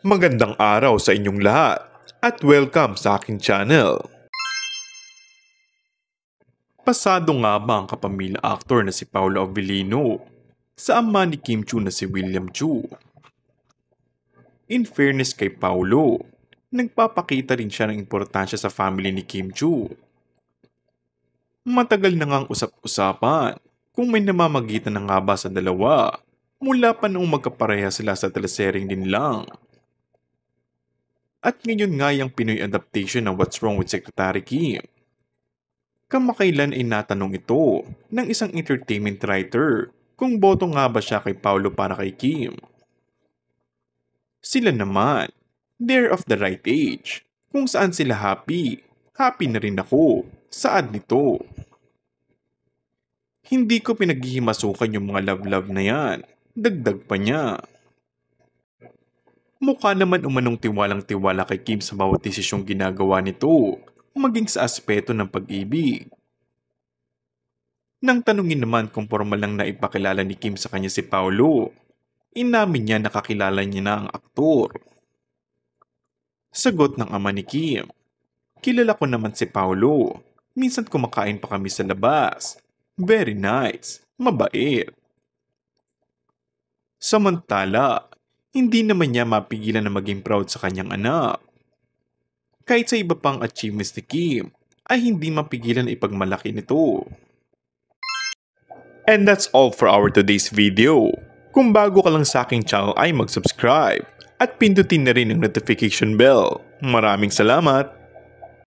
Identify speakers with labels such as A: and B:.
A: Magandang araw sa inyong lahat at welcome sa aking channel. Pasado nga ba ang kapamilya aktor na si Paolo Avellino sa ama ni Kim Chiu na si William Chiu? In fairness kay Paolo, nagpapakita rin siya ng importansya sa family ni Kim Chiu. Matagal na ngang usap-usapan kung may namamagitan na nga ba sa dalawa mula pa noong magkapareha sila sa teleserye din lang. At ngayon nga yung Pinoy adaptation ng What's Wrong with Secretary Kim. Kamakailan ay natanong ito ng isang entertainment writer kung boto nga ba siya kay Paolo para kay Kim. Sila naman, they're of the right age. Kung saan sila happy, happy na rin ako. Saad nito. Hindi ko pinaghihimasukan yung mga love-love na yan. Dagdag pa niya. Mukha naman umanong tiwalang-tiwala kay Kim sa bawat desisyong ginagawa nito, maging sa aspeto ng pag-ibig. Nang tanungin naman kung formal lang na ipakilala ni Kim sa kanya si Paolo, inamin niya nakakilala niya na ang aktor. Sagot ng ama ni Kim, kilala ko naman si Paolo, minsan kumakain pa kami sa labas. Very nice, mabait. Samantala, hindi naman niya mapigilan na maging proud sa kanyang anak. Kahit sa iba pang achievements ni Kim, ay hindi mapigilan na ipagmalaki nito. And that's all for our today's video. Kung bago ka lang sa aking channel ay mag-subscribe at pindutin na rin ang notification bell. Maraming salamat!